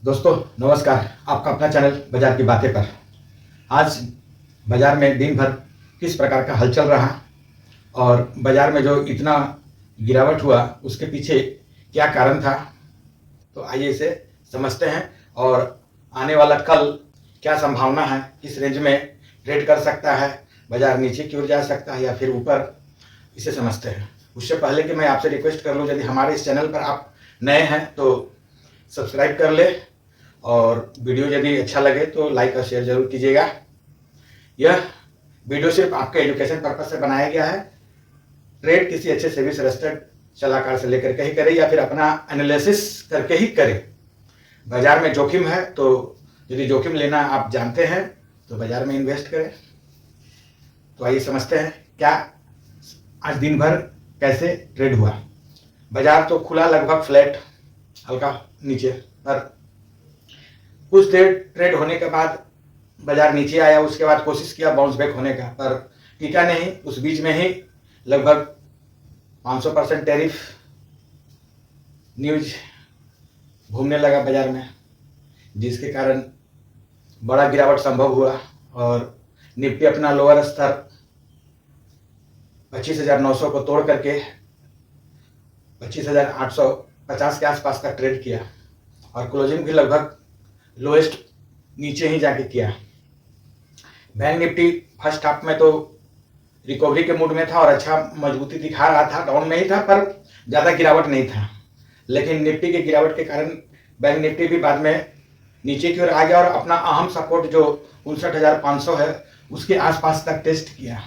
दोस्तों नमस्कार, आपका अपना चैनल बाजार की बातें पर। आज बाजार में दिन भर किस प्रकार का हलचल रहा और बाजार में जो इतना गिरावट हुआ उसके पीछे क्या कारण था, तो आइए इसे समझते हैं। और आने वाला कल क्या संभावना है, किस रेंज में ट्रेड कर सकता है, बाजार नीचे की ओर जा सकता है या फिर ऊपर, इसे समझते हैं। उससे पहले कि मैं आपसे रिक्वेस्ट कर लूँ, यदि हमारे इस चैनल पर आप नए हैं तो सब्सक्राइब कर ले और वीडियो यदि अच्छा लगे तो लाइक और शेयर जरूर कीजिएगा। यह वीडियो सिर्फ आपके एजुकेशन पर्पज से बनाया गया है। ट्रेड किसी अच्छे सेबी रजिस्टर्ड सलाहकार से लेकर के ही करें या फिर अपना एनालिसिस करके ही करें। बाजार में जोखिम है, तो यदि जोखिम लेना आप जानते हैं तो बाजार में इन्वेस्ट करें। तो आइए समझते हैं क्या आज दिन भर कैसे ट्रेड हुआ। बाजार तो खुला लगभग फ्लैट, हल्का नीचे, पर कुछ देर ट्रेड होने के बाद बाजार नीचे आया। उसके बाद कोशिश किया बाउंस बैक होने का, पर टिका नहीं। उस बीच में ही लगभग 500% टैरिफ न्यूज घूमने लगा बाजार में, जिसके कारण बड़ा गिरावट संभव हुआ और निफ्टी अपना लोअर स्तर 25,900 को तोड़ करके 25,850 के आसपास का ट्रेड किया और क्लोजिंग भी लगभग लोएस्ट नीचे ही जाके किया। बैंक निफ्टी फर्स्ट हाफ में तो रिकवरी के मूड में था और अच्छा मजबूती दिखा रहा था, डाउन में ही था पर ज़्यादा गिरावट नहीं था। लेकिन निफ्टी के गिरावट के कारण बैंक निफ्टी भी बाद में नीचे की ओर आ गया और अपना अहम सपोर्ट जो 59,500 है उसके आसपास तक टेस्ट किया।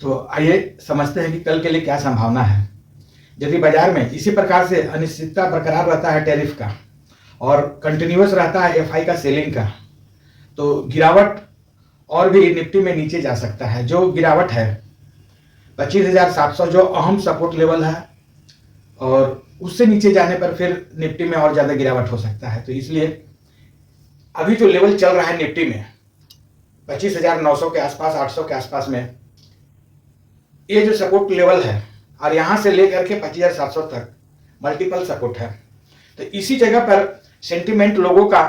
तो आइए समझते हैं कि कल के लिए क्या संभावना है। यदि बाजार में इसी प्रकार से अनिश्चितता बरकरार रहता है टैरिफ का और कंटिन्यूअस रहता है एफआई का सेलिंग का, तो गिरावट और भी निफ्टी में नीचे जा सकता है। जो गिरावट है 25,700 जो अहम सपोर्ट लेवल है और उससे नीचे जाने पर फिर निफ्टी में और ज़्यादा गिरावट हो सकता है। तो इसलिए अभी जो लेवल चल रहा है निफ्टी में 25,900 के आसपास, 800 के आसपास में, ये जो सपोर्ट लेवल है और यहाँ से लेकर के 25,700 तक मल्टीपल सपोर्ट है। तो इसी जगह पर सेंटिमेंट लोगों का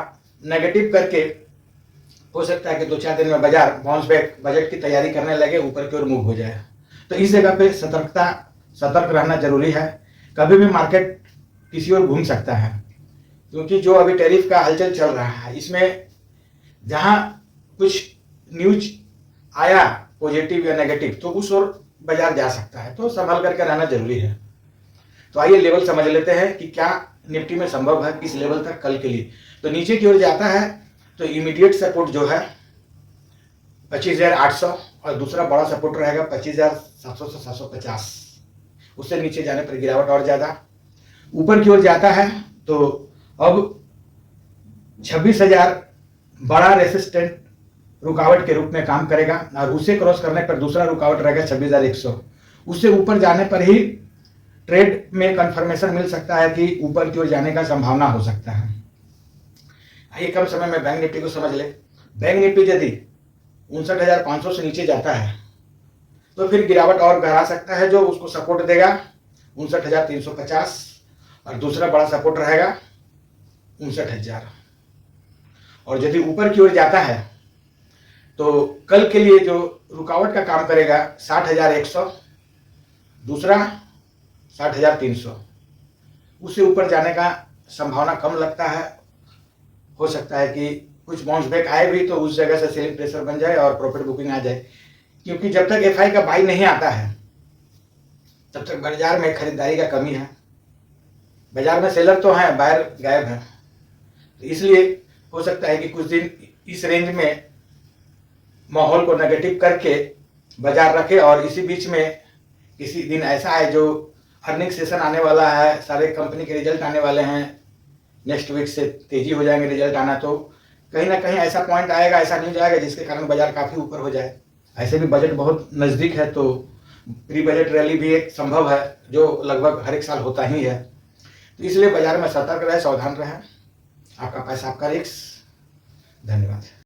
नेगेटिव करके हो सकता है कि 2-4 दिन में बाजार बाउंस बैक, बजट की तैयारी करने लगे, ऊपर की ओर मूव हो जाए। तो इस जगह पे सतर्क रहना जरूरी है। कभी भी मार्केट किसी ओर घूम सकता है, क्योंकि जो अभी टैरिफ का हलचल चल रहा है इसमें जहां कुछ न्यूज आया पॉजिटिव या नेगेटिव तो उस ओर बाजार जा सकता है, तो संभल करके रहना जरूरी है। तो आइए लेवल समझ लेते हैं कि क्या निफ्टी में संभव है किस लेवल तक कल के लिए। तो नीचे की ओर जाता है तो इमीडिएट सपोर्ट जो है 25,800 और दूसरा बड़ा सपोर्ट रहेगा 25,700 से 750। उससे नीचे जाने पर गिरावट और ज्यादा। ऊपर की ओर जाता है तो अब 26,000 बड़ा रेसिस्टेंट रुकावट के रूप में काम करेगा और उसे क्रॉस करने पर दूसरा रुकावट रहेगा 26,100। उससे ऊपर जाने पर ही ट्रेड में कंफर्मेशन मिल सकता है कि ऊपर की ओर जाने का संभावना हो सकता है। आइए कम समय में बैंक निफ्टी को समझ ले। बैंक निफ्टी यदि 59,500 से नीचे जाता है तो फिर गिरावट और गहरा सकता है। जो उसको सपोर्ट देगा 59,350 और दूसरा बड़ा सपोर्ट रहेगा 59,000। और यदि ऊपर की ओर जाता है तो कल के लिए जो रुकावट का काम करेगा 60,100, दूसरा 60,300। उससे ऊपर जाने का संभावना कम लगता है। हो सकता है कि कुछ बाउंस बैक आए भी तो उस जगह से सेलिंग प्रेशर बन जाए और प्रॉफिट बुकिंग आ जाए, क्योंकि जब तक एफआई का बाई नहीं आता है तब तक बाजार में खरीदारी का कमी है। बाजार में सेलर तो हैं, बायर गायब हैं। तो इसलिए हो सकता है कि कुछ दिन इस रेंज में माहौल को नेगेटिव करके बाजार रखे और इसी बीच में किसी दिन ऐसा है जो अर्निंग सेशन आने वाला है, सारे कंपनी के रिजल्ट आने वाले हैं, नेक्स्ट वीक से तेजी हो जाएंगे रिजल्ट आना, तो कहीं ना कहीं ऐसा पॉइंट आएगा, ऐसा न्यूज आएगा जिसके कारण बाजार काफी ऊपर हो जाए। ऐसे भी बजट बहुत नजदीक है तो प्री बजट रैली भी एक संभव है जो लगभग हर एक साल होता ही है। तो इसलिए बाजार में सतर्क रहे, सावधान रहें। आपका पैसा आपका रिस्क। धन्यवाद।